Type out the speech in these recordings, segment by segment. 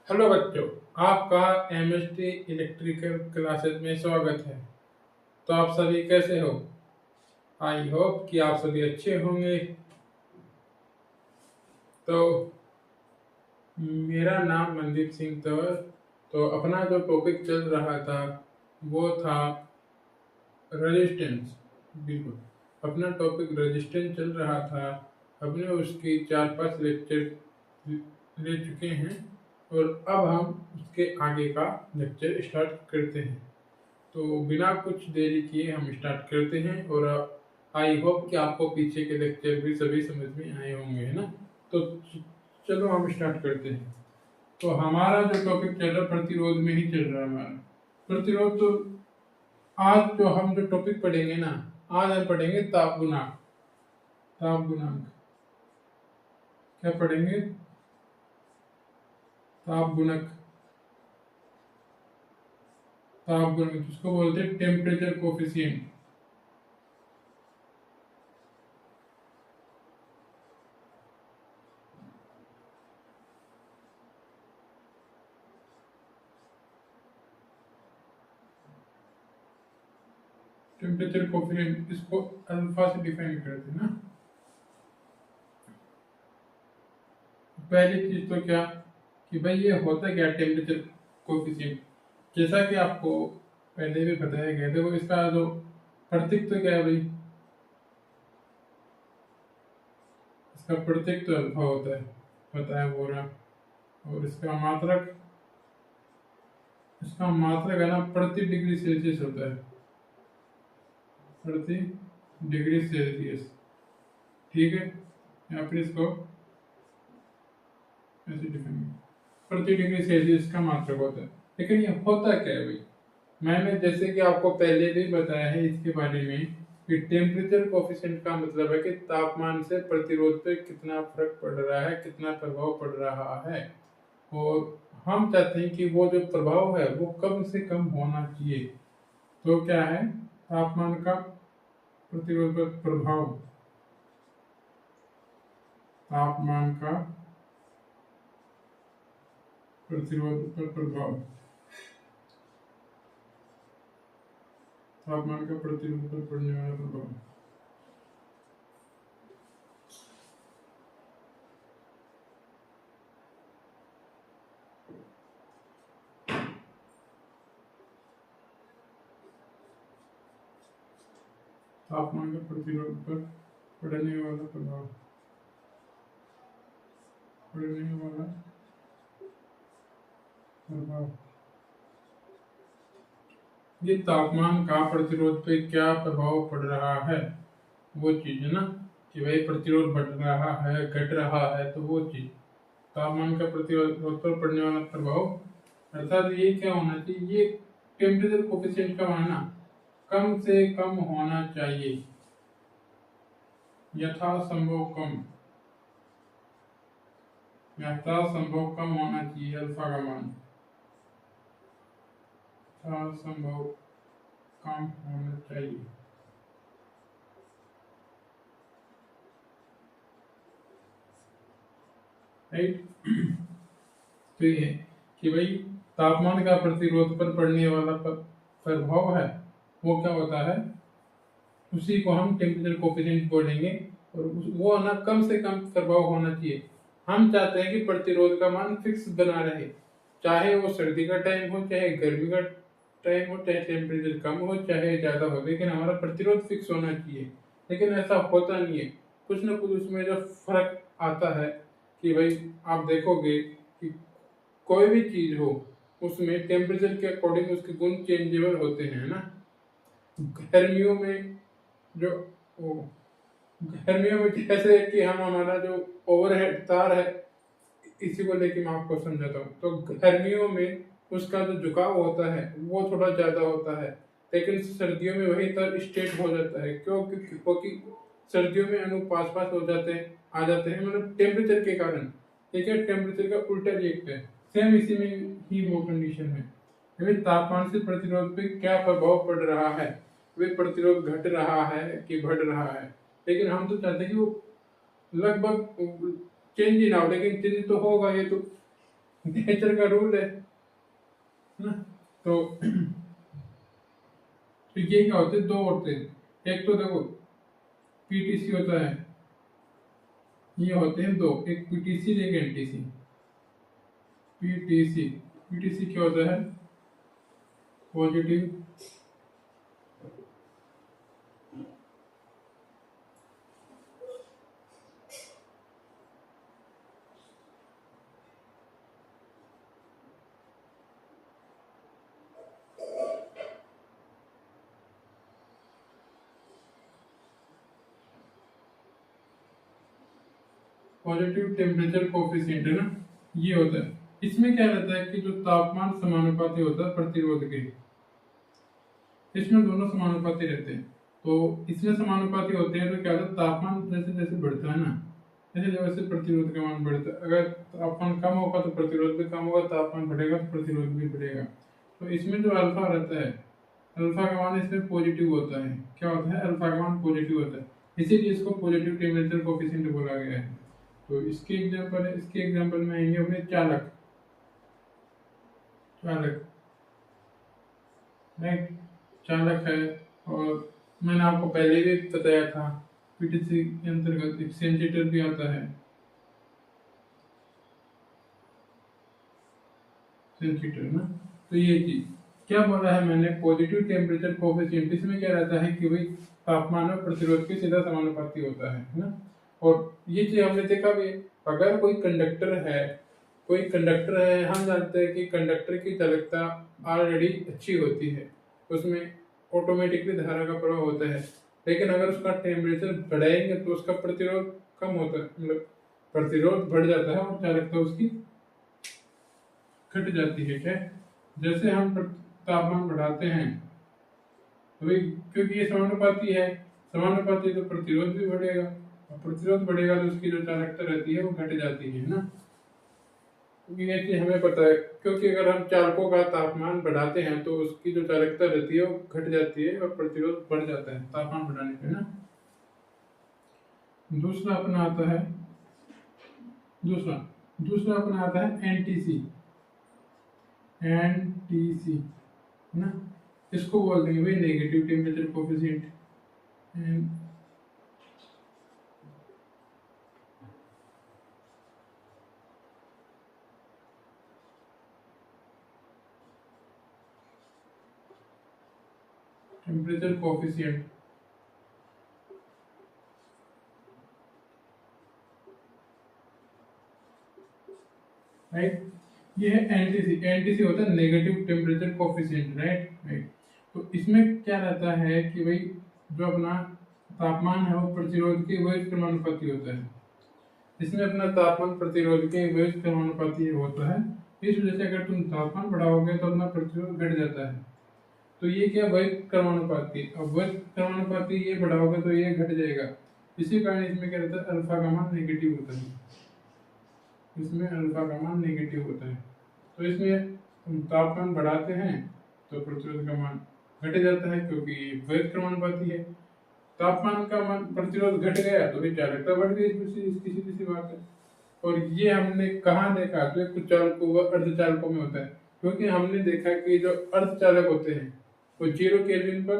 Hello बच्चों, आपका MST electrical classes में स्वागत है। तो आप सभी कैसे हो? आई होप कि आप सभी अच्छे होंगे। तो मेरा नाम मनदीप सिंह तंवर। तो अपना जो टॉपिक चल रहा था वो था रेजिस्टेंस। बिल्कुल, अपना टॉपिक रेजिस्टेंस चल रहा था। हमने उसकी 4-5 लेक्चर ले चुके हैं और अब हम उसके आगे का लेक्चर स्टार्ट करते हैं। तो बिना कुछ देरी किए हम स्टार्ट करते हैं और आई होप कि आपको पीछे के लेक्चर भी सभी समझ में आए होंगे, है ना। तो चलो हम स्टार्ट करते हैं। तो हमारा जो टॉपिक चल रहा है प्रतिरोध में ही चल रहा है हमारा प्रतिरोध। तो आज जो हम जो टॉपिक पढ़ेंगे ना, आज हम पढ़ेंगे ताप गुणांक। ताप गुणांक क्या पढ़ेंगे? ताप गुणक। ताप गुणक जिसको बोलते हैं टेम्परेचर कोफिशिएंट। टेम्परेचर कोफिशिएंट इसको अल्फा से डिफाइन करते हैं ना। पहली चीज तो क्या कि भाई ये होता क्या टेम्परेचर कोफिशिएंट। जैसा कि आपको पहले भी बताया गया था, वो इसका जो प्रतीक तो क्या है भाई, इसका प्रतीक तो अल्फा होता है, बताया वो रहा। और इसका मात्रक है ना प्रति डिग्री सेल्सियस होता है, प्रति डिग्री सेल्सियस। ठीक है, या फिर इसको ऐसे डिफाइन प्रति डिग्री सेल्सियस का मात्रक होता है। लेकिन ये होता क्या है भाई, मैंने जैसे कि आपको पहले भी बताया है इसके बारे में कि टेम्परेचर कोफिशिएंट का मतलब है कि तापमान से प्रतिरोध पे कितना फर्क पड़ रहा है, कितना प्रभाव पड़ रहा है। और हम चाहते हैं कि वो जो प्रभाव है वो कम से कम होना चाहिए। तो क्या है तापमान का प्रतिरोध पर प्रभाव, तापमान का प्रतिरोध पर प्रभाव, तापमान का प्रतिरोध पर पड़ने वाला प्रभाव। तापमान के प्रतिरोध पर पड़ने वाला प्रभाव, पड़ने वाला प्रभाव। ये तापमान का प्रतिरोध पे क्या प्रभाव पड़ रहा है वो चीज है ना, कि भाई प्रतिरोध बढ़ रहा है घट रहा है, तो वो चीज तापमान का प्रतिरोध पर पड़ने वाला प्रभाव। अर्थात ये क्या होना चाहिए, ये टेम्परेचर कोफिशिएंट का मानना कम से कम होना चाहिए, यथासंभव कम, यथासंभव कम होना चाहिए अल्फा का मान, यथासंभव कम होना चाहिए। राइट। तो ये कि भाई तापमान का प्रतिरोध पर पड़ने वाला प्रभाव है वो क्या होता है, उसी को हम टेम्परेचर कोफिशिएंट बोलेंगे। और वो ना कम से कम प्रभाव होना चाहिए। हम चाहते हैं कि प्रतिरोध का मान फिक्स बना रहे, चाहे वो सर्दी का टाइम हो, चाहे गर्मी का टाइम हो, चाहे टेम्परेचर कम हो चाहे ज्यादा हो, लेकिन हमारा प्रतिरोध फिक्स होना चाहिए। लेकिन ऐसा होता नहीं है, कुछ ना कुछ उसमें जो फर्क आता है कि भाई आप देखोगे कि कोई भी चीज हो उसमें टेम्परेचर के अकॉर्डिंग उसके गुण चेंजेबल होते हैं ना। गर्मियों में जो वो गर्मियों में जैसे कि हम हमारा जो ओवरहेड तार है, इसी को लेके मैं आपको समझाता हूँ। तो गर्मियों में उसका जो झुकाव होता है वो थोड़ा ज्यादा होता है, लेकिन सर्दियों में वही तार स्ट्रेट हो जाता है। क्यों? क्योंकि सर्दियों में अणु पास पास हो जाते हैं, आ जाते हैं, मतलब टेम्परेचर के कारण। ठीक है, टेम्परेचर का उल्टा रिएक्ट है। सेम इसी में ही वो कंडीशन है। यानी तापमान से प्रतिरोध पे क्या प्रभाव पड़ रहा है, वे प्रतिरोध घट रहा है कि बढ़ रहा है। लेकिन हम तो चाहते हैं कि वो लगभग चेंज ही ना हो, लेकिन चेंज तो होगा। ये तो नेचर का रूल है ना। तो ये क्या होते हैं, दो होते हैं। एक तो देखो पीटीसी होता है, ये होते हैं दो, एक पीटीसी एक एनटीसी। पीटीसी पीटीसी क्या होता है, पॉजिटिव पॉजिटिव टेम्परेचर कोफिशिएंट है ना, ये होता है। इसमें क्या रहता है कि जो तापमान समानुपाती होता है प्रतिरोध के, इसमें दोनों समानुपाती रहते हैं। तो इसमें समानुपाती होते हैं तो क्या होता है, तापमान जैसे जैसे बढ़ता है ना, जैसे जैसे प्रतिरोध का मान बढ़ता है। अगर तापमान कम होगा तो प्रतिरोध भी कम होगा, तापमान बढ़ेगा तो प्रतिरोध भी बढ़ेगा। तो इसमें जो अल्फा रहता है, अल्फा का मान इसमें पॉजिटिव होता है। क्या होता है, अल्फा का मान पॉजिटिव होता है, इसीलिए इसको पॉजिटिव टेम्परेचर कोफिशिएंट बोला गया है। तो इसके एग्जांपल में आएंगे अपने चालक। चालक राइट, चालक है। और मैंने आपको पहले भी बताया था, पीटीसी के अंतर्गत एक सेंसीटर भी आता है, सेंसीटर ना। तो ये चीज क्या बोला है मैंने, पॉजिटिव टेम्परेचर कोफिशिएंट, इसमें क्या रहता है कि भाई तापमान और प्रतिरोध के सीधा समानुपाती होता है ना। और ये चीज हमने देखा भी, अगर कोई कंडक्टर है, हम जानते हैं कि कंडक्टर की चालकता ऑलरेडी अच्छी होती है, उसमें ऑटोमेटिकली धारा का प्रवाह होता है। लेकिन अगर उसका टेम्परेचर बढ़ाएंगे तो उसका प्रतिरोध कम होता है, मतलब प्रतिरोध बढ़ जाता है और चालकता उसकी घट जाती है। क्या, जैसे हम तापमान बढ़ाते हैं तो भाई, क्योंकि ये समानुपाती है, समानुपाती तो प्रतिरोध भी बढ़ेगा, और प्रतिरोध बढ़ेगा तो उसकी जो चालकता रहती है वो घट जाती है ना। क्योंकि ये चीज हमें पता है, क्योंकि अगर हम चालकों का तापमान बढ़ाते हैं तो उसकी जो चालकता रहती है वो घट जाती है और प्रतिरोध बढ़ जाता है तापमान बढ़ाने पे ना। दूसरा अपना आता है, दूसरा दूसरा अपना आता है एनटीसी। एनटीसी ना, इसको बोल देंगे भाई negative temperature coefficient. Temperature coefficient right, ये है एनटीसी। एनटीसी होता है negative temperature coefficient, right right. तो इसमें क्या रहता है कि भाई जो अपना तापमान है वो प्रतिरोध के वही समानुपाती होता है। इसमें अपना तापमान प्रतिरोध के वही समानुपाती होता है। इस वजह से अगर तुम तापमान बढ़ाओगे तो अपना प्रतिरोध घट जाता है। तो ये क्या, वही क्रमानुपाती। अब वही क्रमानुपाती ये बढ़ाओगे तो ये घट जाएगा। इसी कारण इसमें क्या रहता है, अल्फा का मान नेगेटिव होता है। इसमें अल्फा का मान नेगेटिव होता है। तो इसमें हम तापमान बढ़ाते हैं तो प्रतिरोध का मान घट जाता है, क्योंकि वैध क्रमानुपाती है। तापमान का मान, प्रतिरोध घट गया तो भी चालकता बढ़ गई, इसकी सीधी सी बात है। और ये हमने कहाँ देखा, तो कुछ चालकों व अर्धचालकों में होता है। क्योंकि हमने देखा कि जो अर्धचालक होते हैं वो 0 केल्विन पर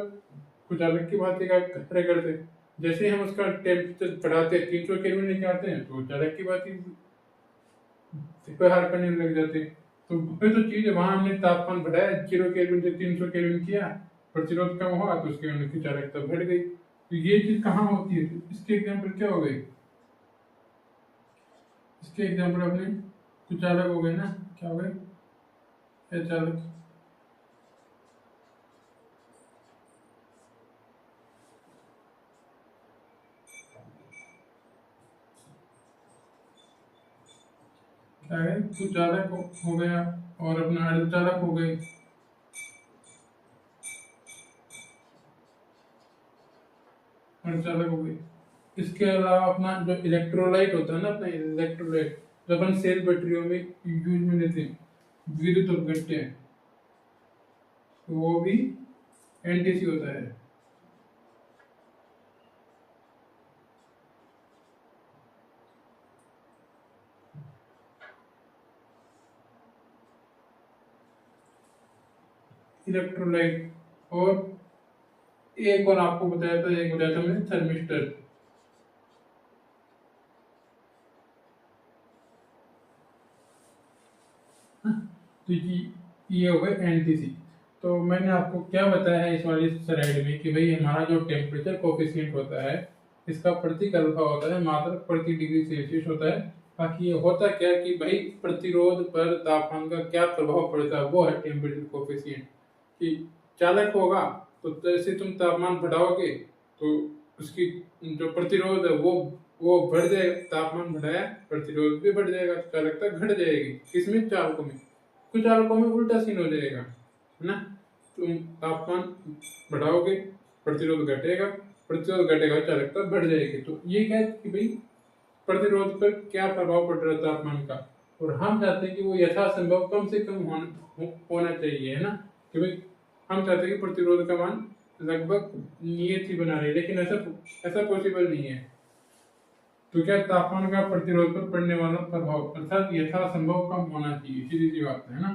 कुचालक की भांति का कार्य करते हैं। जैसे हम उसका टेम्परेचर बढ़ाते हैं, 300 केल्विन लेके आते हैं, तो चालक की भांति व्यवहार करने लग जाते हैं। तो वही तो चीज है, वहां हमने तापमान बढ़ाया 0 केल्विन से 300 केल्विन किया, प्रतिरोध कम हुआ तो उसके अंदर की चालकता बढ़ गई। तो ये चीज कहाँ होती है, तो इसके एग्जाम्पल क्या हो गए, इसके एग्जाम्पल अपने कुचालक हो गए ना। क्या हो गए, चालक। क्या है, कुचालक हो गया और अपना अर्धचालक हो गए। अर्धचालक हो गए। इसके अलावा अपना जो इलेक्ट्रोलाइट होता है ना, अपना इलेक्ट्रोलाइट जो अपन सेल बैटरियों में यूज में लेते हैं, विद्युत उपघट्य, तो वो भी एनटीसी होता है। इलेक्ट्रोलाइट, और एक और आपको बताया था, एक बताया था मैंने थर्मिस्टर। तो ये हो गए एनटीसी। तो मैंने आपको क्या बताया है इस वाली स्लाइड में कि भाई हमारा जो टेम्परेचर कोफिशिएंट होता है इसका प्रतीक अल्फा होता है, मात्रक प्रति डिग्री सेल्सियस होता है। बाकी ये होता क्या कि भाई प्रतिरोध पर तापमान का क्या प्रभाव पड़ता है वो है टेम्परेचर कोफिशिएंट। कि चालक होगा तो जैसे तुम तापमान बढ़ाओगे तो उसकी जो प्रतिरोध है वो बढ़ जाएगा, तापमान बढ़ाया प्रतिरोध भी बढ़ जाएगा, चालकता घट जाएगी। किसमें? चालकों में। कुछ चालकों में उल्टा सीन हो जाएगा, है ना। तुम तापमान बढ़ाओगे प्रतिरोध घटेगा, प्रतिरोध घटेगा चालकता बढ़ जाएगी। तो ये क्या है कि भाई प्रतिरोध पर क्या प्रभाव पड़ रहा है तापमान का, और हम चाहते हैं कि वो यथासंभव कम से कम होना चाहिए, है ना। कि भाई हम चाहते हैं कि प्रतिरोध का मान लगभग नियत ही बना रहे, लेकिन ऐसा पॉसिबल नहीं है। तो क्या तापमान का प्रतिरोध पर पड़ने वाला प्रभाव अर्थात यथासंभव कम होना चाहिए, सीधी सी बात है ना।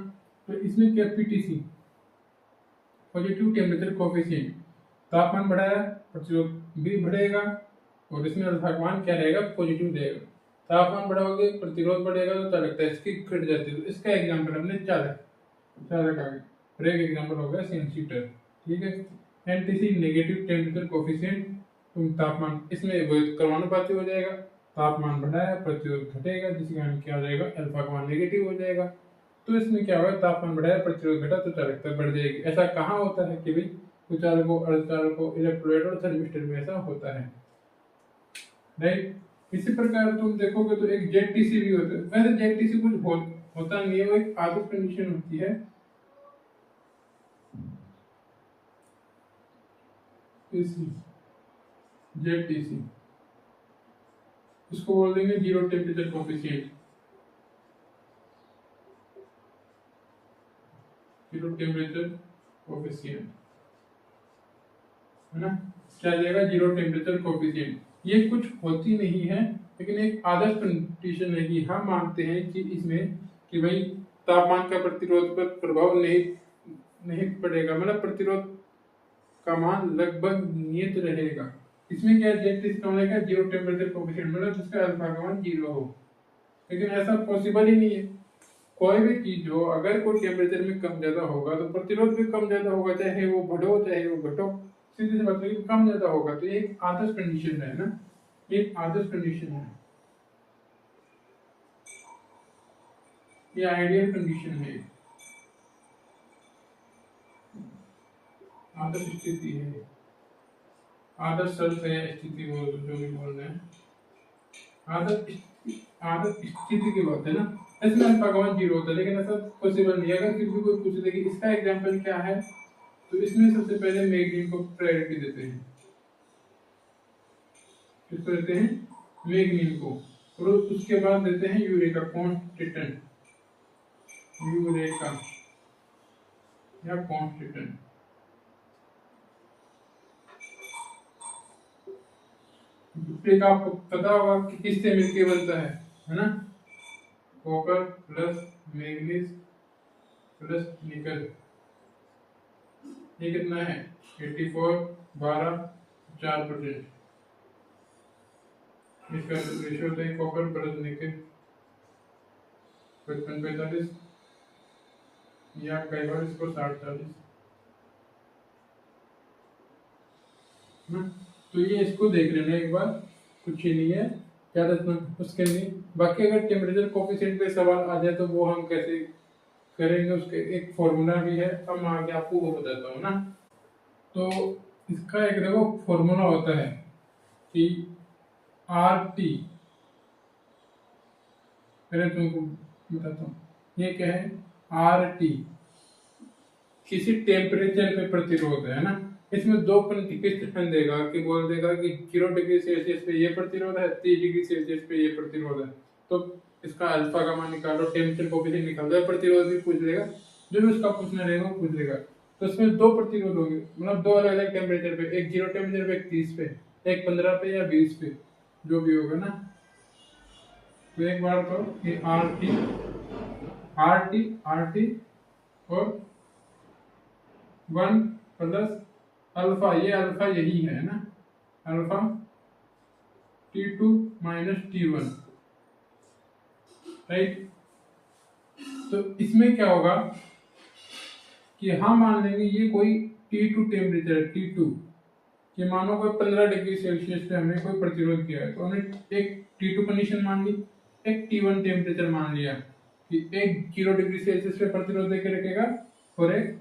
तो इसमें क्या पीटीसी पॉजिटिव टेम्परेचर कोफिशिएंट, तापमान बढ़ाया प्रतिरोध भी बढ़ेगा, और इसमें तापमान क्या रहेगा? पॉजिटिव रहेगा। तापमान बढ़ाओगे प्रतिरोध बढ़ेगा तो चालकता इसकी घट जाती है। तो इसका एग्जाम्पल हमने चालक आ गया, और एक एग्जाम्पल हो गया सेंसीटर, ठीक है। एनटीसी नेगेटिव टेम्परेचर कोफिशिएंट, तुम तापमान इसमें कर्मानुपाती हो जाएगा, तापमान बढ़ाया प्रतिरोध घटेगा, जिसके कारण क्या हो जाएगा? अल्फा का मान नेगेटिव हो जाएगा। तो इसमें क्या होगा? तापमान बढ़ाया प्रतिरोध घटा तो चालकता बढ़ जाएगी। ऐसा कहाँ होता है कि भाई कुछ चालकों, अर्धचालकों, इलेक्ट्रोलाइट और थर्मिस्टर में ऐसा होता है, राइट। इसी प्रकार तुम देखोगे तो एक जेटीसी भी होता है। वैसे जेटीसी कुछ होता नहीं है, वो एक आदर्श कंडीशन होती है। जेटीसी इसको बोल देंगे zero temperature coefficient, zero temperature coefficient, है ना। क्या जाएगा? Zero temperature coefficient. ये कुछ होती नहीं है, लेकिन एक आदर्श कंडीशन है कि हम मानते हैं कि इसमें कि भाई तापमान का प्रतिरोध पर प्रभाव नहीं पड़ेगा, मतलब प्रतिरोध का मान लगभग नियत रहेगा। इसमें क्या जेट होने का जीरो टेम्परेचर कोफिशिएंट, मतलब जिसका अल्फा का मान जीरो हो। लेकिन ऐसा पॉसिबल ही नहीं है। कोई भी चीज हो, अगर कोई टेम्परेचर में कम ज्यादा होगा तो प्रतिरोध भी कम ज्यादा होगा, चाहे वो बढ़ो चाहे वो घटो, सीधे से बात है कि कम ज्यादा होगा। तो ये एक आदर्श कंडीशन है ना, एक आदर्श कंडीशन है, ये आइडियल कंडीशन है, आदर्श स्थिति है, आदर्श शर्त है, स्थिति बोल जो भी बोल रहे हैं, आदर्श स्थिति की बात है ना। इसमें अल्फा का मान जीरो होता है, लेकिन ऐसा पॉसिबल नहीं है। अगर फिर भी कोई पूछ ले कि इसका एग्जांपल क्या है, तो इसमें सबसे पहले मैग्नीन को प्रायोरिटी देते हैं। किसको देते हैं? मैग्नीन को। और उसके बाद देते हैं यूरेका कॉन्स्टेंट, यूरेका या कॉन्स्टेंट। यूरेका आपको पता होगा कि किससे मिलके बनता है ना। कॉपर प्लस मैग्नीज प्लस निकल। ये कितना है? 84 12 4%। इसका रेशियो होता है कॉपर प्लस निकल 55 45, या कई बार इसको 60 40 ना। तो ये इसको देख लेना एक बार, कुछ ही नहीं है ज्यादा उसके लिए। बाकी अगर टेम्परेचर कोफिशिएंट पे सवाल आ जाए तो वो हम कैसे करेंगे, उसके एक फॉर्मूला भी है, हम आगे आपको वो बताता हूँ ना। तो इसका एक देखो फॉर्मूला होता है कि आर टी, पहले तुमको बताता हूँ ये क्या है। आर टी किसी टेम्परेचर पे प्रतिरोध है ना। इसमें दो कंडीशन देगा कि बोल देगा कि 0 डिग्री सेल्सियस पे ये प्रतिरोध है, 30 डिग्री सेल्सियस पे ये प्रतिरोध है। तो इसका अल्फा का मान निकालो, टेम्परेचर कोफिशिएंट निकाल दो, प्रतिरोध भी पूछ लेगा, जो भी उसका पूछना रहेगा वो पूछ लेगा। तो इसमें दो प्रतिरोध होंगे, मतलब दो अलग अलग टेम्परेचर पे, एक 0 टेम्परेचर पे, एक 30 पे, एक 15 पे या 20 पे, जो भी होगा ना। तो एक बार तो ये आर टी और 1 प्लस अल्फा, ये अल्फा यही है ना, alpha T2 minus T1, right. तो इसमें क्या होगा कि हम मान लेंगे ये कोई T2 टेम्परेचर है, T2 कि मानो कोई 15 डिग्री सेल्सियस पे हमने कोई प्रतिरोध किया है, तो हमने एक T2 कंडीशन मान ली, एक T1 टेम्परेचर मान लिया कि एक 0 डिग्री सेल्सियस पे प्रतिरोध देके रखेगा और एक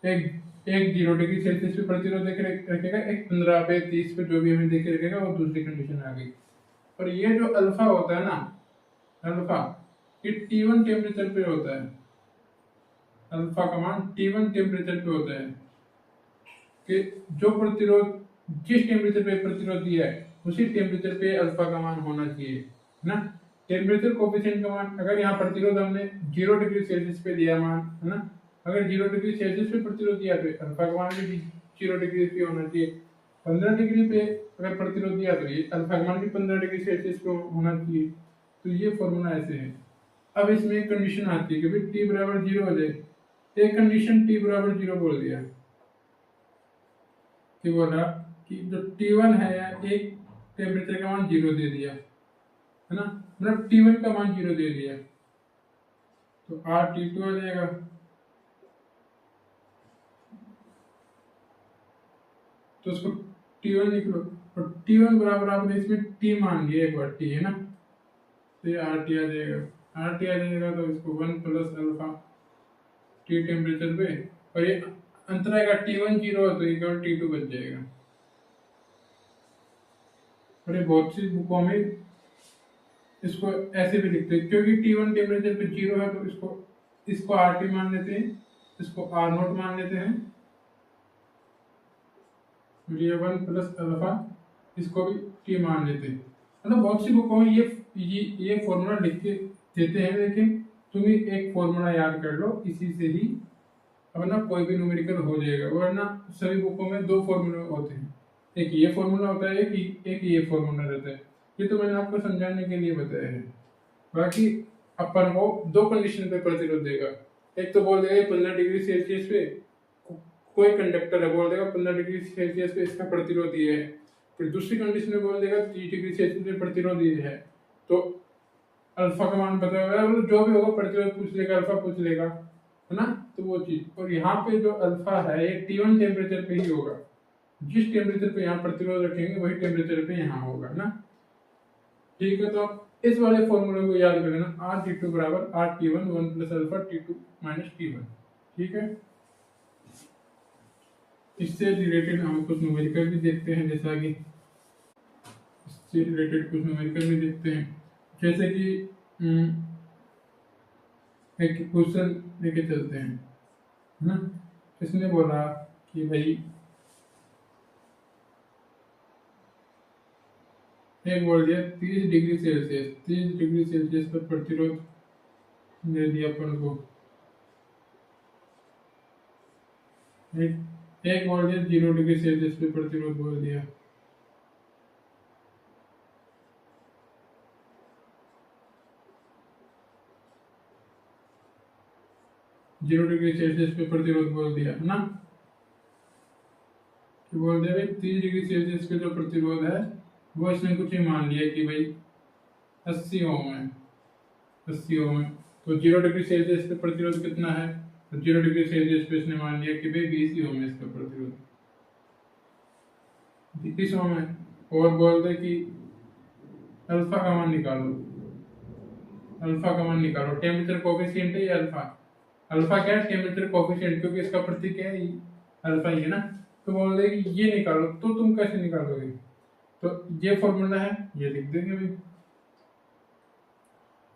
0 डिग्री सेल्सियस पे प्रतिरोध देके रखेगा, एक 15 पे 30 पे जो भी हमें देके रखेगा, वो दूसरी कंडीशन आ गई। और ये जो अल्फा होता है ना, अल्फा ये T1 टेम्परेचर पे होता है, अल्फा का मान T1 टेम्परेचर पे होता है कि जो प्रतिरोध जिस टेम्परेचर पे प्रतिरोध दिया है उसी टेम्परेचर पे अल्फा का मान होना चाहिए, है ना। टेम्परेचर कोफिशिएंट का मान, अगर यहाँ प्रतिरोध हमने 0 डिग्री सेल्सियस पे दिया मान, है ना, अगर 0 डिग्री सेल्सियस पे प्रतिरोध दिया तो अल्फा का मान भी 0 डिग्री पे होना चाहिए। 15 डिग्री पे अगर प्रतिरोध दिया तो ये अल्फा का मान भी 15 डिग्री सेल्सियस पे होना चाहिए। तो ये फॉर्मूला ऐसे है। अब इसमें एक कंडीशन आती है कि भाई टी बराबर 0 हो जाए, एक कंडीशन टी बराबर 0 बोल दिया कि बोला कि जो T1 है एक टेम्परेचर का मान 0 दे दिया, है ना, मतलब T1 का मान 0 दे दिया, तो RT2 आ जाएगा। तो उसको T1 लिख लो, और T1 बराबर आपने इसमें T मान लिया, एक बार T है ना, तो ये RT आ जाएगा, RT आ जाएगा तो इसको 1 प्लस अल्फा T टेम्परेचर पे, और ये अंतर आएगा T1 0 तो ये T2 बच जाएगा। और ये बहुत सी बुकों में इसको ऐसे भी लिखते हैं, क्योंकि T1 टेम्परेचर पे 0 है तो इसको RT मान लेते हैं, इसको R0 मान लेते हैं, ये 1 प्लस अल्फा इसको भी T मान लेते हैं। मतलब बहुत सी बुकों में ये फॉर्मूला लिख के देते हैं, लेकिन तुम एक फॉर्मूला याद कर लो, इसी से ही अपना कोई भी न्यूमेरिकल हो जाएगा। वरना सभी बुकों में 2 फॉर्मूले होते हैं, एक ये फॉर्मूला होता है, एक ये फॉर्मूला रहता है। ये तो मैंने आपको समझाने के लिए बताया है। बाकी अपन को 2 कंडीशन पे प्रतिरोध देगा, एक तो बोल देगा 15 डिग्री सेल्सियस पे कोई कंडक्टर है, बोल देगा 15 डिग्री सेल्सियस पे इसका प्रतिरोध ये है, फिर दूसरी कंडीशन में बोल देगा 30 डिग्री सेल्सियस पे प्रतिरोध ये है, तो अल्फा का मान पता होगा, जो भी होगा प्रतिरोध पूछ लेगा, अल्फा पूछ लेगा, है ना। तो वो चीज, और यहाँ पे जो अल्फा है ये T1 टेम्परेचर पे ही होगा, जिस टेम्परेचर पे यहाँ प्रतिरोध रखेंगे वही टेम्परेचर पे यहाँ होगा ना। ठीक है, तो आप इस वाले फॉर्मूले को याद कर लेना, RT2 बराबर RT1 1 plus alpha T2 minus T1। ठीक है, इससे रिलेटेड हम कुछ न्यूमेरिकल भी देखते हैं, जैसा कि इससे रिलेटेड कुछ न्यूमेरिकल भी देखते हैं, जैसे कि एक क्वेश्चन लेके चलते हैं, है ना। इसने बोला कि भाई एक बोल दिया 30 डिग्री सेल्सियस पर प्रतिरोध दे दिया अपन को, एक बोल दिया 0 डिग्री सेल्सियस पे प्रतिरोध बोल दिया, जीरो डिग्री सेल्सियस पे प्रतिरोध बोल दिया, है ना। तो बोल दिया भाई 30 डिग्री सेल्सियस पे जो प्रतिरोध है वो इसने कुछ ही मान लिया कि भाई 80 ओम है, 80 ओम है। तो 0 डिग्री सेल्सियस पे प्रतिरोध कितना है, तो 0 डिग्री सेल्सियस पे इसने मान लिया कि भाई 20 ओम है इसका प्रतिरोध, 20 ओम है। और बोल दे कि अल्फा का मान निकालो, अल्फा का मान निकालो, टेम्परेचर कोफिशिएंट है ये अल्फा, अल्फा क्या है, टेम्परेचर कोफिशिएंट, क्योंकि इसका प्रतीक है अल्फा ही है ना। तो बोल दे कि ये निकालो, तो तुम कैसे निकालोगे, तो ये फॉर्मूला है, ये लिख देंगे भाई।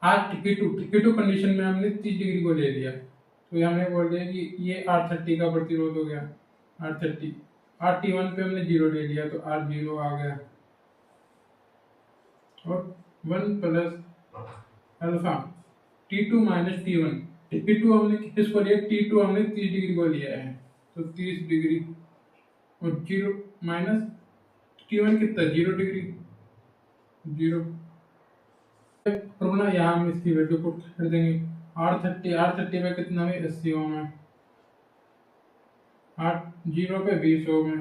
आज T2 कंडीशन में हमने 30 डिग्री को ले लिया, तो हमने बोल दिया कि ये R30 का प्रतिरोध हो गया, R30, RT1 पे हमने 0 ले लिया तो R0 आ गया, और 1 plus alpha T2 minus T1, T2 हमने किसको लिया, T2 हमने 30 डिग्री को लिया है, तो 30 डिग्री और 0 माइनस T1 कितना, 0 डिग्री, 0 फॉर्मूला यहाँ हम इसकी वैल्यू पुट कर देंगे, R30 पे कितना है 80 ओम है, 0 पे 20 ओम है,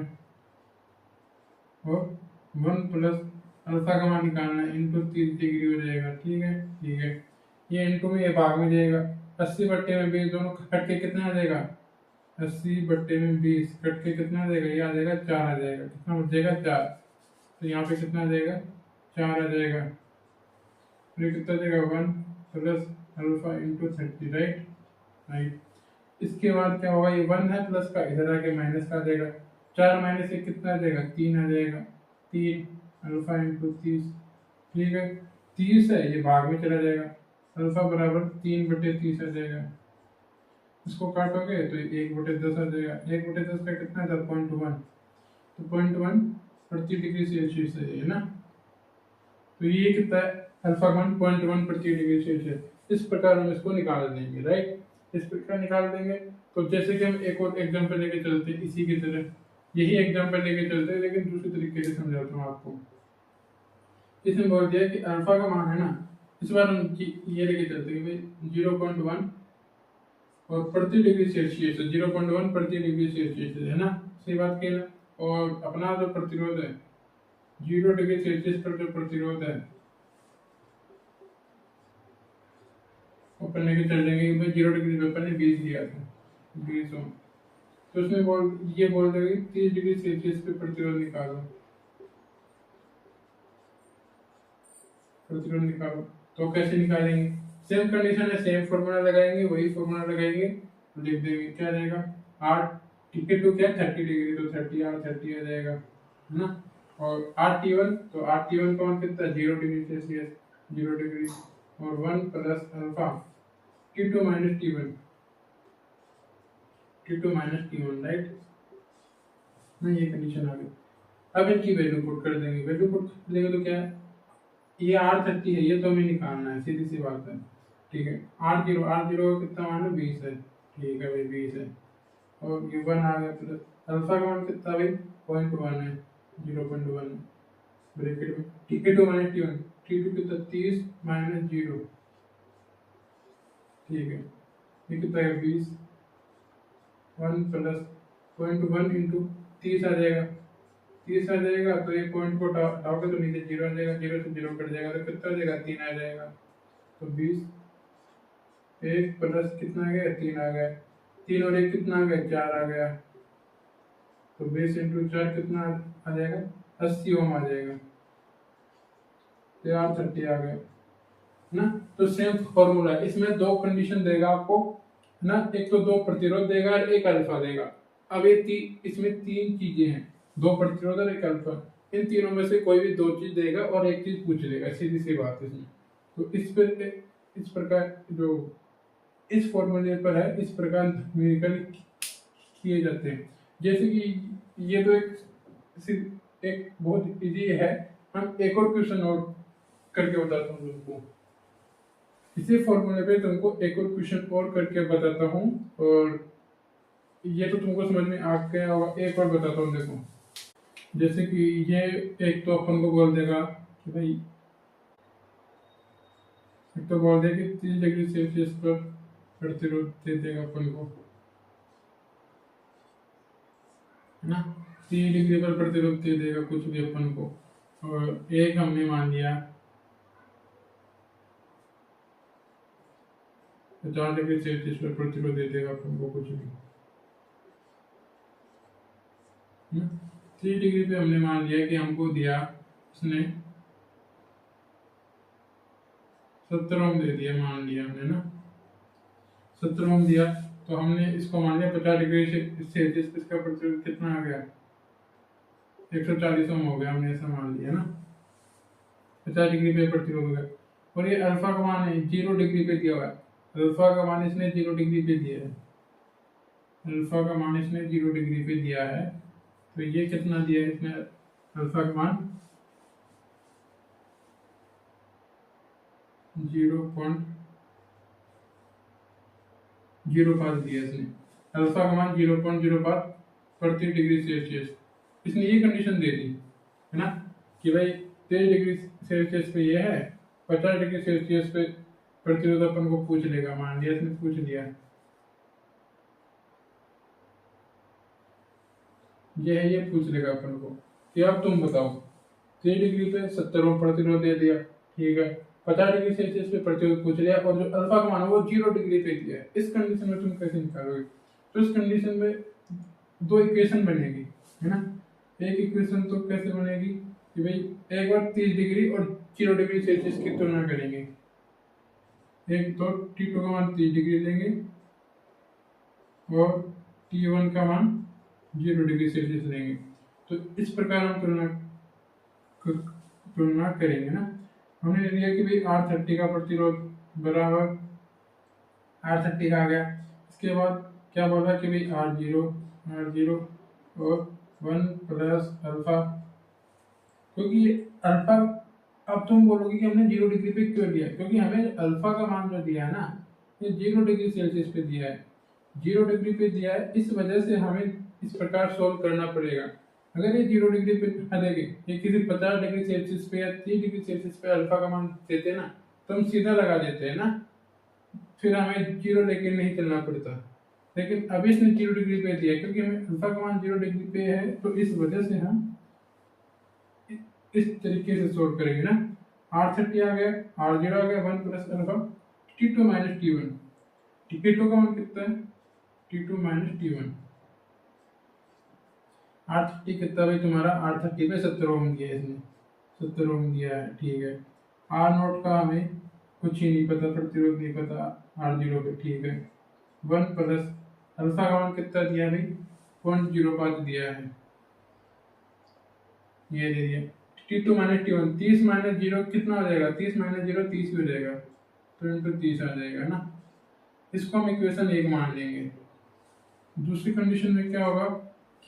और 1 प्लस अल्फा का मान निकालना है, इंटू 30 डिग्री हो जाएगा। ठीक है, ठीक है, ये इंटू में ये भाग में जाएगा, 80/20 दोनों कट के कितना आ जाएगा, 80/20 कट के कितना आ जाएगा, ये आ जाएगा 4 आ जाएगा, कितना हो जाएगा 4, तो यहाँ पे कितना आ जाएगा 4 आ जाएगा, फिर कितना आ जाएगा 1 plus alpha into 30, right right. इसके बाद क्या होगा, ये 1 है प्लस का, इधर आके माइनस का आ जाएगा, 4 माइनस 1 कितना आ जाएगा 3 आ जाएगा, 3 अल्फा इंटू 30। ठीक है, 30 है ये भाग में चला जाएगा, अल्फा बराबर 3/30 आ जाएगा, इसको काटोगे तो 1/10 आ जाएगा, 1/10 का कितना था 0.1, तो 0.1 प्रति डिग्री सेल्सियस है ना, तो ये कितना है अल्फा 1.1 प्रति डिग्री सेल्सियस। इस प्रकार हम इसको निकाल देंगे, राइट, इस प्रकार निकाल देंगे। तो जैसे कि हम एक और एग्जांपल लेके चलते हैं, इसी की तरह यही एग्जांपल लेके चलते हैं, लेकिन दूसरी तरीके से समझाता हूँ आपको। इसमें बोल दिया कि अल्फा का मान है ना, इस बार हम ये लेके चलते हैं भाई 0.1 और प्रति डिग्री सेल्सियस, 0.1 प्रति डिग्री सेल्सियस है ना, सही बात कही ना। और अपना जो प्रतिरोध है 0 डिग्री सेल्सियस पर जो प्रतिरोध है अपन लेके चल जाएंगे कि भाई 0 डिग्री पे अपन ने 20 लिया था, 20 ओम, तो उसमें ये बोल देंगे 30 डिग्री सेल्सियस पे प्रतिरोध निकालो, प्रतिरोध निकालो। तो कैसे निकालेंगे, सेम कंडीशन है, सेम फॉर्मूला लगाएंगे, वही फॉर्मूला लगाएंगे, तो लिख देंगे क्या रहेगा, R टिकट टू क्या 30 डिग्री, तो 30 आ जाएगा, है ना। और RT1, तो RT1 का मान कितना 0 डिग्री सेल्सियस, 0 डिग्री, और 1 plus alpha T2 minus T1, T2 minus T1, right ना, ये कंडीशन आ गई। अब इनकी वैल्यू पुट कर देंगे, वैल्यू पुट कर देंगे तो क्या है, ये R30 है, ये तो हमें निकालना है, सीधी सी बात है। ठीक है, R0 का कितना मान है 20 है, ठीक है भाई 20 है, और ये 1 आ गया, प्लस अल्फा का मान कितना भाई 0.1 है, 0.1 ब्रैकेट में T2 माइनस T1, T2 कितना 30 माइनस 0, ठीक है, ये कितना है 20, 1 प्लस 0.1 इंटू 30 आ जाएगा, 30 आ जाएगा, तो ये पॉइंट को डालोगे तो नीचे 0 आ जाएगा, 0 से 0 कट जाएगा, तो कितना आ जाएगा 3 आ जाएगा, तो 20, 1 प्लस कितना आ गया 3 आ गया, 3 और 1 कितना आ गया 4 आ गया, तो 20 इंटू 4 कितना आ जाएगा 80 ओम आ जाएगा, तो R30 आ गया ना। तो सेम फॉर्मूला है, इसमें दो कंडीशन देगा आपको ना, एक तो दो प्रतिरोध देगा और एक अल्फा देगा। अब ये इसमें 3 चीजें हैं, 2 प्रतिरोध और एक अल्फा, इन तीनों में से कोई भी 2 चीज देगा और एक चीज पूछ लेगा, सीधी सी बात है इसमें। तो इस प्रकार जो इस फॉर्मूले पर है, इस प्रकार न्यूमेरिकल किए जाते हैं। जैसे कि ये तो एक बहुत इजी है, हम एक और क्वेश्चन और करके बताता हूँ तुमको, इसी फॉर्मूले पे तुमको एक और क्वेश्चन और करके बताता हूँ, और ये तो तुमको समझ में आ गया होगा। एक और बताता हूँ, देखो जैसे कि ये एक तो अपन को बोल देगा कि भाई, एक तो बोल देगा कि 30 डिग्री सेल्सियस पर प्रतिरोध दे देगा अपन को, है ना, 30 डिग्री पर प्रतिरोध दे देगा कुछ भी अपन को, और एक हमने मान लिया 50 डिग्री सेल्सियस पर प्रतिरोध दे देगा अपन को कुछ भी, 3 डिग्री पे हमने मान लिया कि हमको दिया उसने 70 ओम दे दिया, मान लिया हमने ना 70 ओम दिया, तो हमने इसको मान लिया 50 डिग्री सेल्सियस पे इसका प्रतिरोध कितना आ गया 140 ओम हो गया, हमने ऐसा मान लिया ना, 50 डिग्री पे प्रतिरोध हो गया। और ये अल्फा का मान है 0 डिग्री पे दिया हुआ है, अल्फा का मान इसने 0 डिग्री पे दिया है, अल्फा का मान इसने 0 डिग्री पे दिया है, तो ये कितना दिया है इसने अल्फा का मान 0.05 दिया इसने, अल्फा का मान 0.05 प्रति डिग्री सेल्सियस, इसने ये कंडीशन दे दी है ना कि भाई 23 डिग्री सेल्सियस पे ये है, 50 डिग्री सेल्सियस पे प्रतिरोध अपन को पूछ लेगा। मान लिया इसने पूछ लिया, ये है, ये पूछ लेगा अपन को कि अब तुम बताओ 3 डिग्री पे 70 ओम प्रतिरोध दे दिया, ठीक है, 50 डिग्री सेल्सियस पे प्रतिरोध पूछ लिया और जो अल्फा का मान है वो 0 डिग्री पे दिया है। इस कंडीशन में तुम कैसे निकालोगे? तो इस कंडीशन में दो इक्वेशन बनेगी, है ना। एक इक्वेशन तो कैसे बनेगी कि भाई एक बार 30 डिग्री और 0 डिग्री सेल्सियस की तुलना करेंगे। एक तो T2 का मान 30 डिग्री लेंगे और T1 का मान 0 डिग्री सेल्सियस लेंगे। तो इस प्रकार हम तुलना करेंगे ना। हमने ले लिया कि भाई R30 का प्रतिरोध बराबर R30 का आ गया। इसके बाद क्या बोला कि भाई R0 और 1 प्लस अल्फा, क्योंकि अल्फा, अब तुम बोलोगे कि हमने 0 डिग्री पे क्यों दिया, क्योंकि हमें अल्फा का मान जो दिया है ना ये 0 डिग्री सेल्सियस पे दिया है, 0 डिग्री पे दिया है, इस वजह से हमें इस प्रकार सोल्व करना पड़ेगा। अगर ये 0 डिग्री पे देंगे, ये किसी 50 डिग्री सेल्सियस पे या 30 डिग्री सेल्सियस पे अल्फा का मान देते ना तो हम सीधा लगा देते हैं ना, फिर हमें 0 लेके नहीं चलना पड़ता। लेकिन अभी इसने 0 डिग्री पे दिया क्योंकि हमें अल्फा का मान 0 डिग्री पे है, तो इस वजह से हम इस तरीके से सोल्व करेंगे ना। R30 आ गया, R0 आ गया, 1 plus alpha T2 minus T1। T2 का मान कितना है? T2 minus T1। R30 कितना भाई तुम्हारा? R30 पे 70 ओम दिया है इसने, 70 ओम दिया है, ठीक है। R0 का हमें कुछ ही नहीं पता, प्रतिरोध नहीं पता R0 पे, ठीक है। 1 प्लस अल्फा का मान कितना दिया है भाई? 0.05 दिया है, ये दे दिया। T2 माइनस T1, 30 माइनस 0 कितना हो जाएगा? 30 माइनस 0 30 हो जाएगा, तो इनको 30 आ जाएगा ना। इसको हम इक्वेशन 1 मान लेंगे। दूसरी कंडीशन में क्या होगा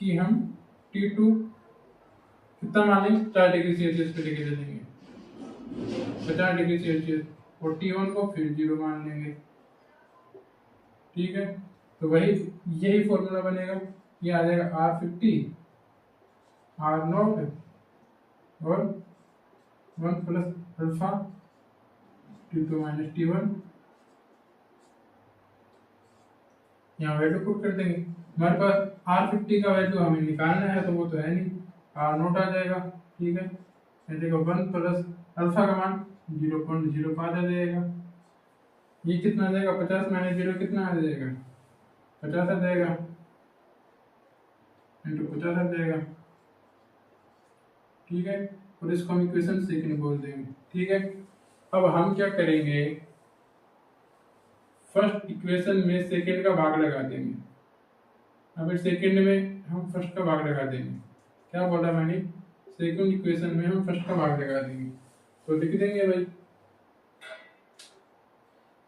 कि हम T2 कितना मान लेंगे? 50 डिग्री सेल्सियस पे लेके चलेंगे, 50 डिग्री सेल्सियस, और T1 को फिर 0 मान लेंगे, ठीक है। तो वही यही फॉर्मूला बनेगा, ये आ जाएगा R50 R0 और 1 plus alpha T2 minus T1। यहाँ वैल्यू पुट कर देंगे। हमारे पास R50 का वैल्यू हमें निकालना है, तो वो तो है नहीं, R0 आ जाएगा, ठीक है। 1 प्लस अल्फा का मान 0.05 आ जाएगा। ये कितना आ जाएगा? 50 माइनस 0 कितना आ जाएगा? 50 आ जाएगा, इंटू 50 आ जाएगा, ठीक है। और इसको हम इक्वेशन सेकंड बोल देंगे, ठीक है। अब हम क्या करेंगे, फर्स्ट इक्वेशन में सेकंड का भाग लगा देंगे। अब सेकंड में हम फर्स्ट का भाग लगा देंगे। क्या बोला मैंने? सेकंड इक्वेशन में हम फर्स्ट का भाग लगा देंगे, तो लिख देंगे भाई,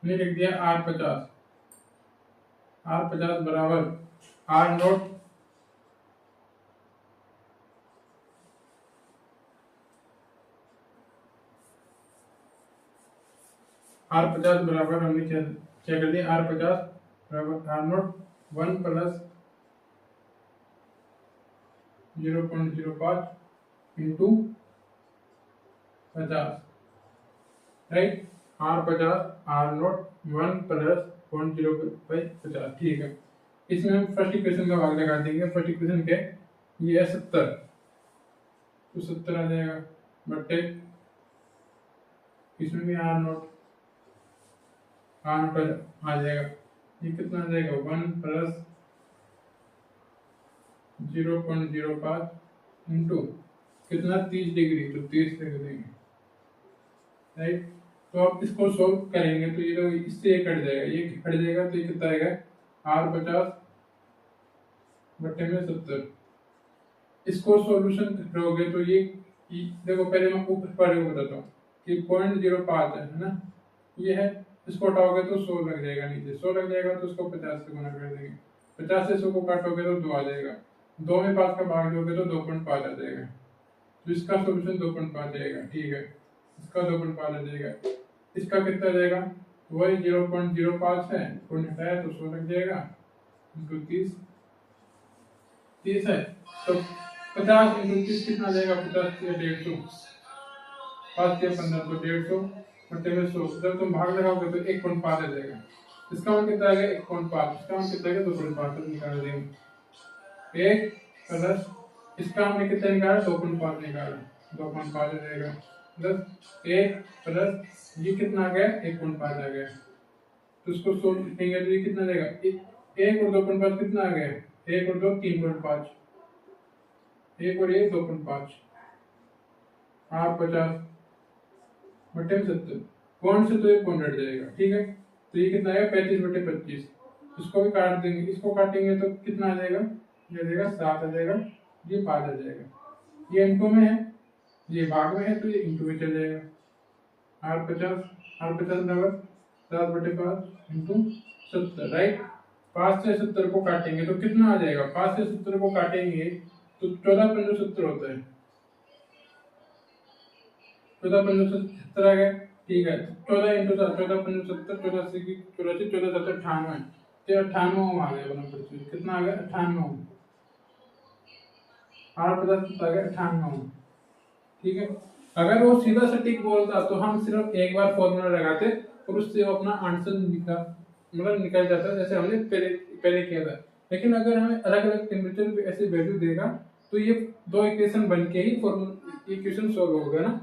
मैंने लिख दिया R50 बराबर R0 R50 बराबर, हमने क्या कर दिया? R50 बराबर R0 1 plus 0.05 into 50, right. R50 R0 1 plus 0.05 ठीक है। इसमें हम फर्स्ट इक्वेशन का भाग लगा देंगे। फर्स्ट इक्वेशन क्या है? ये है 70, तो 70 आ जाएगा बट्टे, इसमें भी R0 आ जाएगा। ये कितना आ जाएगा? 1 प्लस 0.05 इंटू कितना? 30 डिग्री, तो 30 लिख देंगे, राइट। तो आप इसको सोल्व करेंगे तो ये तो इससे ये कट जाएगा, ये कट जाएगा, तो ये कितना आएगा? R50 बट्टे में 70। इसको सॉल्यूशन करोगे तो ये देखो, पहले मैं ऊपर वाले को बताता हूँ कि 0.05 है ना, ये है। इसको हटाओगे तो 100 लग जाएगा, नीचे 100 लग जाएगा, तो इसको 50 से गुना कर देंगे। 50 से 100 को काटोगे तो 2 आ जाएगा, 2 में 5 का भाग दोगे तो 2.5 आ जाएगा, तो इसका सोल्यूशन 2.5 जाएगा, ठीक है। इसका 2.5 आ जाएगा, इसका कितना जाएगा? वही 0.05 है, पॉइंट हटाया तो 100 लग जाएगा, इनटू 30 है, तो 50 इंटू 30 कितना जाएगा? 50 से 150, 5 से 15 तो 150, बटे में 100, जब तुम भाग लगाओगे तो 1.5 आ जाएगा। इसका मान कितना आ गया 1.5, इसका मान कितना आ गया 2.5, तो निकाल देंगे 1 प्लस इसका हमने कितना निकाला 2.5 निकाला, 2.5 आ जाएगा प्लस 1 प्लस ये कितना आ गया 1.5 आ गया, तो इसको सोल्व करेंगे तो ये कितना देगा 1 और 2.5 कितना आ गया 1 और 2 3.5, 1 और ये 2.5 8 50 बटे 70, पॉइंट से तो ये पॉइंट हट जाएगा। ठीक है, तो ये कितना आएगा 35 बटे 25, इसको भी काट देंगे, इसको काटेंगे तो कितना आ जाएगा, ये आ जाएगा 7 आ जाएगा, ये 5 आ जाएगा, ये इंटू में है ये भाग में है तो ये इंटू में चल जाएगा, 8 50 बराबर 7 बटे 5 इंटू 70, राइट। 5 से 70 को काटेंगे तो कितना आ जाएगा, 5 से 70 को काटेंगे तो 14 पंजे 70 होता है, 14 पंजे 70 आ गया। ठीक है, 14 इंटू 7 14 पंजे 70, 14 से 84 14 7 98, तो 98 आ गया बना पड़ती, कितना आ गया 98, 8 50 आ गया 98। ठीक है, अगर वो सीधा सटीक बोलता तो हम सिर्फ एक बार फॉर्मूला लगाते और उससे अपना आंसर निकल जाता, जैसे हमने पहले किया था। लेकिन अगर हमें अलग अलग टेम्परेचर पे ऐसे वैल्यू देगा तो ये दो इक्वेशन बन के ही इक्वेशन सॉल्व होगा ना,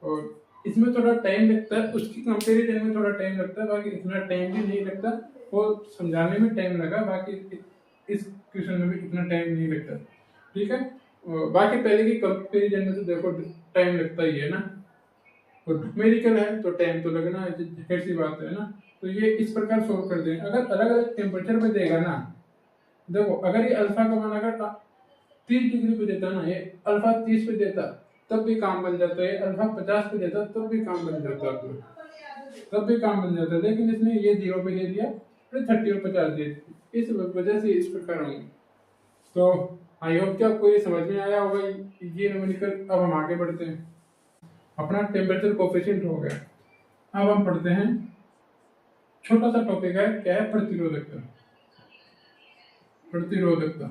और इसमें थोड़ा टाइम लगता है, उसकी कंपेरिजन में थोड़ा टाइम लगता है, बाकी इतना टाइम भी नहीं लगता, वो समझाने में टाइम लगा, बाकी इस क्वेश्चन में भी इतना टाइम नहीं लगता। ठीक है, बाकी पहले की कंपेरिजन में तो देखो टाइम लगता ही है ना, और न्यूमेरिकल है तो टाइम तो लगना है, जाहिर सी बात है ना। तो ये इस प्रकार सोल्व कर दें। अगर अलग अलग टेम्परेचर पे देगा ना, देखो अगर ये अल्फा का मान अगर 30 डिग्री पे देता ना, ये अल्फा 30 पे देता तब भी काम बन जाता है, अल्फा 50 पे देता तब भी काम बन जाता है, तब भी काम बन जाता है, लेकिन इसने ये 0 पे दे दिया, फिर 30 और 50 दे दिया, इस वजह से इस प्रकार होंगे। तो आई होप कि आपको ये समझ में आया होगा ये न्यूमेरिकल। अब हम आगे बढ़ते हैं, अपना टेम्परेचर कोफिशिएंट हो गया। अब हम पढ़ते हैं, छोटा सा टॉपिक है, क्या है प्रतिरोधकता। प्रतिरोधकता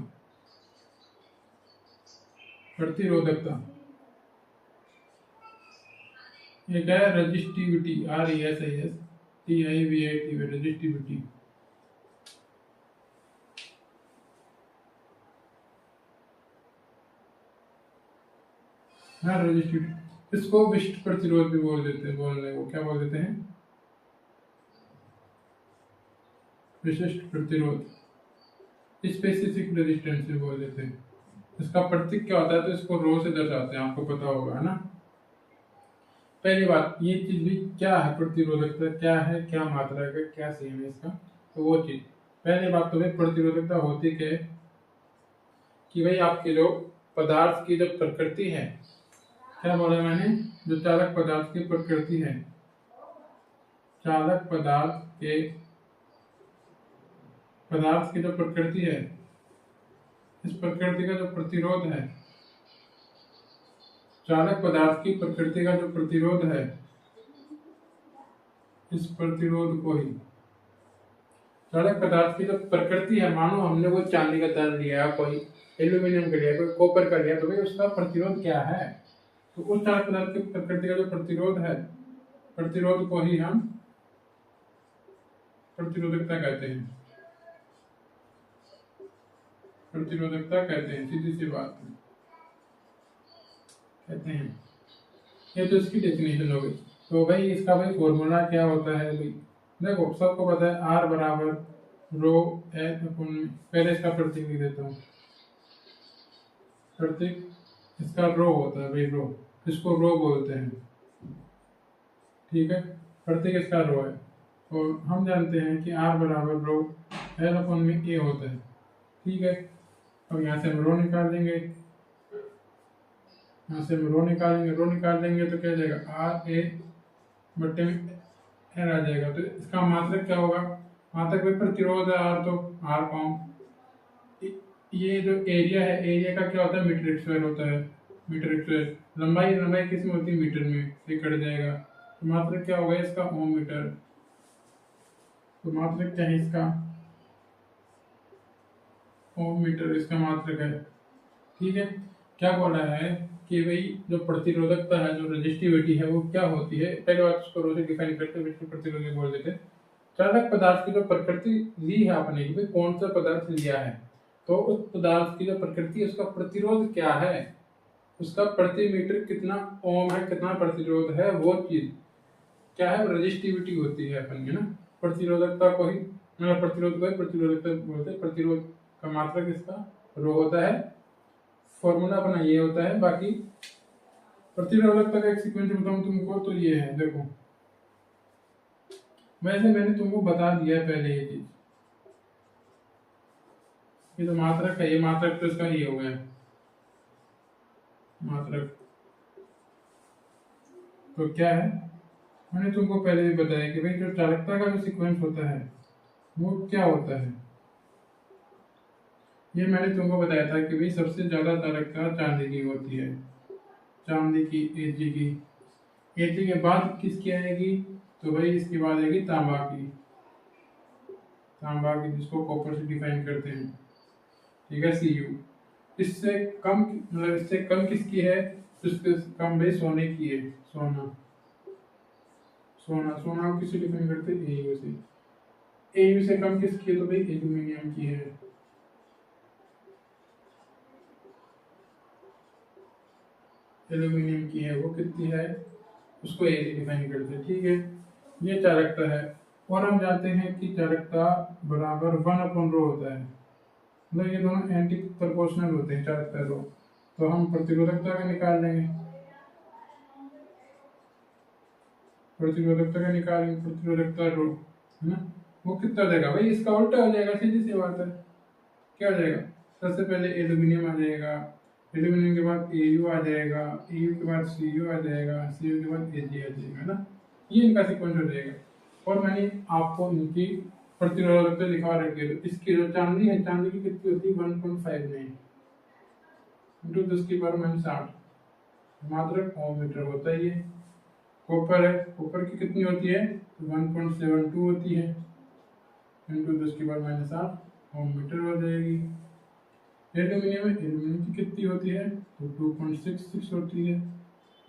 प्रतिरोधकता ये क्या है, रेजिस्टिविटी, RESISTIVITY, रेजिस्टिविटी। हाँ रेजिस्टिविटी, इसको विशिष्ट प्रतिरोध भी बोल देते हैं, बोलने को क्या बोल देते हैं, विशिष्ट प्रतिरोध, स्पेसिफिक रेजिस्टेंस भी बोल देते हैं। इसका प्रतीक क्या होता है, तो इसको रो से दर्शाते हैं, आपको पता होगा है ना। पहली बात ये चीज भी क्या है, प्रतिरोधकता क्या है, क्या मात्रा का क्या सेम है इसका, तो वो चीज पहली बात तो भाई प्रतिरोधकता होती क्या है कि भाई आपके जो पदार्थ की जो प्रकृति है, क्या बोला मैंने, जो चालक पदार्थ की प्रकृति है, चालक पदार्थ की जो प्रकृति है, इस प्रकृति का जो प्रतिरोध है, चालक पदार्थ की प्रकृति का जो प्रतिरोध है, इस प्रतिरोध को ही चालक पदार्थ की जो प्रकृति है, मानो हमने वो चांदी का तार लिया, कोई एल्यूमिनियम का लिया, कोई कॉपर का लिया, तो भाई उसका प्रतिरोध क्या है, तो उस चालक पदार्थ की प्रकृति का जो प्रतिरोध है, प्रतिरोध को ही हम प्रतिरोधकता कहते हैं, प्रतिरोधकता कहते हैं, सीधी सी बात कहते हैं। ये तो इसकी डेफिनेशन हो गई। तो भाई इसका भाई फॉर्मूला क्या होता है, भाई देखो सबको पता है R बराबर रो एच अपन, पहले इसका प्रतीक लिख देता हूँ, प्रतीक इसका रो होता है भाई, रो, इसको रो बोलते हैं। ठीक है, प्रतीक इसका रो है, और हम जानते हैं कि R बराबर रो एल अपन में ए होता है। ठीक है, अब यहाँ से हम रो निकाल देंगे, यहाँ से हम रो निकाल देंगे तो क्या हो जाएगा, आर ए बटे में एल आ जाएगा। तो इसका मात्रक क्या होगा, मात्रक में प्रतिरोध है आर, तो आर कॉम, ये जो एरिया है, एरिया का क्या होता है, मीटर स्क्वायर होता है, मीटर स्क्वायर, लंबाई किस में होती है, मीटर में, ये कट जाएगा। तो मात्रक क्या होगा इसका, ओम मीटर। तो मात्रक क्या है इसका, ओम मीटर इसका मात्रक है। ठीक है, क्या बोला है कि भाई जो प्रतिरोधकता है, जो रेजिस्टिविटी है, वो क्या होती है। पहले बात उसको रो से डिफाइन करते हैं, फिर प्रतिरोधक बोल देते हैं। चालक पदार्थ की जो प्रकृति ली है आपने कि भाई कौन सा पदार्थ लिया है, तो उस पदार्थ की जो प्रकृति है उसका प्रतिरोध क्या है, उसका प्रति मीटर कितना ओम है, कितना प्रतिरोध है, वो चीज क्या है, रेजिस्टिविटी होती है अपन की ना। प्रतिरोधकता को ही प्रतिरोध को ही प्रतिरोधकता बोलते हैं। प्रतिरोध का मात्रक इसका रो होता है। फॉर्मूला अपना ये होता है। बाकी प्रतिरोधकता का एक सीक्वेंस बताऊं तुमको तो ये है, देखो वैसे मैंने तुमको बता दिया है पहले ये चीज। ये तो मात्रक है, ये मात्रक तो इसका ये हो गया मात्रक। तो क्या है, मैंने तुमको पहले भी बताया कि भाई जो चालकता का जो सीक्वेंस होता है वो क्या होता है। ये मैंने तुमको बताया था कि भाई सबसे ज्यादा चालकता चांदी की होती है, चांदी की, एजी की। एजी के बाद किसकी आएगी, तो भाई इसके बाद आएगी तांबा की, तांबा की जिसको कॉपर से डिफाइन करते हैं, ठीक है, Cu। इससे कम मतलब इससे कम किसकी है, इससे कम भाई सोने की है, सोना। सोना सोना को किससे डिफाइन करते हैं, Au से। Au से कम किसकी है, तो भाई एल्यूमिनियम की है। एल्यूमिनियम की है, वो कितनी है, उसको ए डिफाइन करते हैं, ठीक है। ये चालकता है। और हम जानते हैं कि चालकता बराबर 1/ρ होता है, मतलब ये दोनों एंटी प्रोपोर्शनल होते हैं, चालकता रो। तो हम प्रतिरोधकता का निकाल लेंगे, प्रतिरोधकता का निकालेंगे, प्रतिरोधकता रो है ना, वो कितना हो जाएगा भाई, इसका उल्टा हो जाएगा, सीधी सी बात है। क्या हो जाएगा, सबसे पहले एल्यूमिनियम आ जाएगा, एल्यूमिनियम के बाद Au आ जाएगा, Au के बाद Cu आ जाएगा, Cu के बाद Ag आ जाएगा, है ना। ये इनका सीक्वेंस हो जाएगा। और मैंने आपको इनकी प्रतिरोधकता दिखा रखी है। तो इसकी जो चांदी है, चांदी की कितनी होती है, 1.59 इंटू 10⁻⁸ मात्रक ओम मीटर होता है ये। कॉपर है, कॉपर की कितनी होती है, 1.72 होती है, इंटू 10⁻⁸ ओम मीटर हो जाएगी। एल्यूमिनियम है, एल्यूमिनियम की कितनी होती है, तो 2.66 होती है,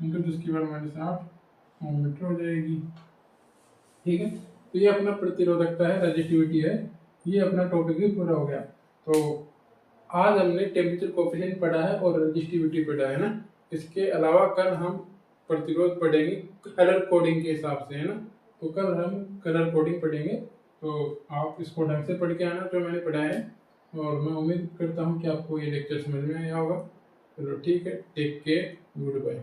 इंटू 10⁻⁸ ओम मीटर हो जाएगी, ठीक है। तो ये अपना प्रतिरोधकता है, रेजिस्टिविटी है। ये अपना टॉपिक भी पूरा हो गया। तो आज हमने टेम्परेचर कोफिशिएंट पढ़ा है और रेजिस्टिविटी पढ़ा है ना। इसके अलावा कल हम प्रतिरोध पढ़ेंगे कलर कोडिंग के हिसाब से, है ना। तो कल हम कलर कोडिंग पढ़ेंगे। तो आप इसको ढंग से पढ़ के आना जो मैंने पढ़ाया है, और मैं उम्मीद करता हूँ कि आपको ये लेक्चर समझ में आया होगा। चलो ठीक है, टेक केयर, गुड बाय।